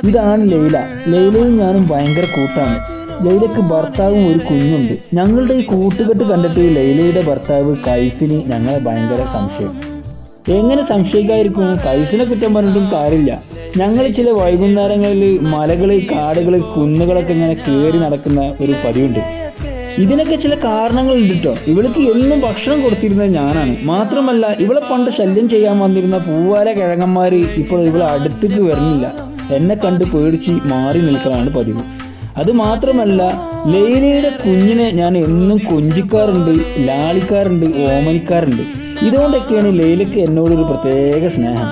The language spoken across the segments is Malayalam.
ഇതാണ് ലൈല. ലൈലയും ഞാനും ഭയങ്കര കൂട്ടാണ്. ലൈലക്ക് ഭർത്താവും ഒരു കുഞ്ഞുണ്ട്. ഞങ്ങളുടെ ഈ കൂട്ടുകെട്ട് കണ്ടിട്ട് ലൈലയുടെ ഭർത്താവ് കൈസിന് ഞങ്ങളെ ഭയങ്കര സംശയം. എങ്ങനെ സംശയിക്കാതിരിക്കും? കൈസിനെ കുറ്റം പറഞ്ഞിട്ടും കാര്യമില്ല. ഞങ്ങൾ ചില വൈകുന്നേരങ്ങളിൽ മലകള്, കാടുകള്, കുന്നുകളൊക്കെ ഇങ്ങനെ കയറി നടക്കുന്ന ഒരു പതിവുണ്ട്. ഇതിനൊക്കെ ചില കാരണങ്ങളുണ്ട് കേട്ടോ. ഇവൾക്ക് എന്നും ഭക്ഷണം കൊടുത്തിരുന്നത് ഞാനാണ്. മാത്രമല്ല, ഇവളെ പണ്ട് ശല്യം ചെയ്യാൻ വന്നിരുന്ന പൂവാല കിഴങ്ങന്മാര് ഇപ്പോൾ ഇവളെ അടുത്തേക്ക് വരുന്നില്ല. എന്നെ കണ്ട് പേടിച്ച് മാറി നിൽക്കലാണ് പതിവ്. അത് മാത്രമല്ല, ലൈലയുടെ കുഞ്ഞിനെ ഞാൻ എന്നും കൊഞ്ചിക്കാറുണ്ട്, ലാളിക്കാറുണ്ട്, ഓമനിക്കാറുണ്ട്. ഇതുകൊണ്ടൊക്കെയാണ് ലൈലക്ക് എന്നോടൊരു പ്രത്യേക സ്നേഹം.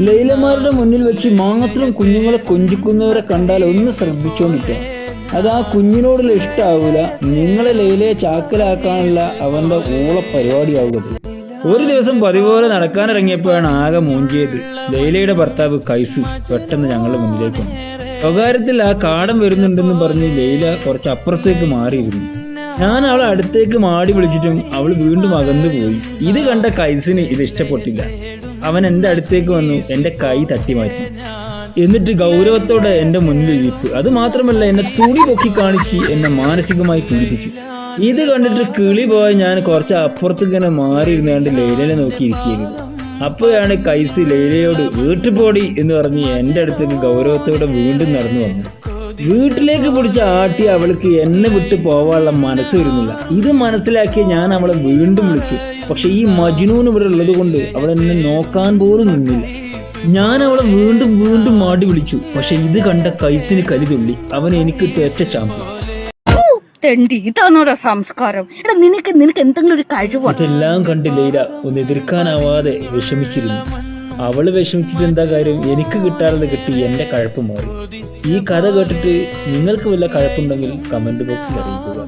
ലൈലമാരുടെ മുന്നിൽ വെച്ച് മാത്രം കുഞ്ഞുങ്ങളെ കൊഞ്ചിക്കുന്നവരെ കണ്ടാൽ ഒന്ന് ശ്രദ്ധിച്ചോണ്ടിരിക്കുക. അത് ആ കുഞ്ഞിനോടുള്ള ഇഷ്ടമാവില്ല, നിങ്ങളെ ലൈലയെ ചാക്കലാക്കാനുള്ള അവന്റെ ഊള പരിപാടിയാവുക. ഒരു ദിവസം പതിപോലെ നടക്കാനിറങ്ങിയപ്പോഴാണ് ആകെ മൂഞ്ചിയത്. ലൈലയുടെ ഭർത്താവ് കൈസ് പെട്ടെന്ന് ഞങ്ങളുടെ മുന്നിലേക്ക് വന്നു. സ്വകാര്യത്തിൽ ആ കാടൻ വരുന്നുണ്ടെന്ന് പറഞ്ഞ് ലൈല കുറച്ച് അപ്പുറത്തേക്ക് മാറിയിരുന്നു. ഞാൻ അവളെ അടുത്തേക്ക് മാടി വിളിച്ചിട്ടും അവൾ വീണ്ടും അകന്നു പോയി. ഇത് കണ്ട കൈസിന് ഇത് ഇഷ്ടപ്പെട്ടില്ല. അവൻ എൻ്റെ അടുത്തേക്ക് വന്നു, എൻ്റെ കൈ തട്ടി മാറ്റി. എന്നിട്ട് ഗൗരവത്തോടെ എൻ്റെ മുന്നിൽ ഇരിപ്പ്. അത് മാത്രമല്ല, എന്നെ തുണി പൊക്കി കാണിച്ച് എന്നെ മാനസികമായി പീഡിപ്പിച്ചു. ഇത് കണ്ടിട്ട് കിളി പോയ ഞാൻ കുറച്ച് അപ്പുറത്തേക്ക് ഇങ്ങനെ മാറിയിരുന്നാണ്ട് ലൈലനെ നോക്കിയിരിക്കുകയായിരുന്നു. അപ്പോഴാണ് കൈസ് ലൈലയോട് വീട്ടുപോടി എന്ന് പറഞ്ഞ് എൻ്റെ അടുത്തേക്ക് ഗൗരവത്തോടെ വീണ്ടും നടന്നു വന്നു. വീട്ടിലേക്ക് പിടിച്ച ആട്ടി അവൾക്ക് എന്നെ വിട്ട് പോവാനുള്ള മനസ്സ് വരുന്നില്ല. ഇത് മനസ്സിലാക്കി ഞാൻ അവളെ വീണ്ടും വിളിച്ചു. പക്ഷെ ഈ മജ്നൂൻ ഇവിടെ ഉള്ളത് കൊണ്ട് അവൾ എന്നെ നോക്കാൻ പോലും നിന്നില്ല. ഞാൻ അവളെ വീണ്ടും വീണ്ടും മാടി വിളിച്ചു. പക്ഷെ ഇത് കണ്ട കൈസിന് കലിതുള്ളി. അവൻ എനിക്ക് തേറ്റ ചാമ്പു. ഇതാണോ സംസ്കാരം? നിനക്ക് എന്തെങ്കിലും ഒരു കഴിവ്? ഇതെല്ലാം കണ്ട് ലൈല ഒന്ന് എതിർക്കാനാവാതെ വിഷമിച്ചിരുന്നു. അവള് വിഷമിച്ചിട്ട് എന്താ കാര്യം? എനിക്ക് കിട്ടാറുള്ളത് കിട്ടി, എന്റെ കഴപ്പ് മാറി. ഈ കഥ കേട്ടിട്ട് നിങ്ങൾക്ക് വല്ല കഴപ്പുണ്ടെങ്കിൽ കമന്റ് ബോക്സിൽ അറിയിക്കുക.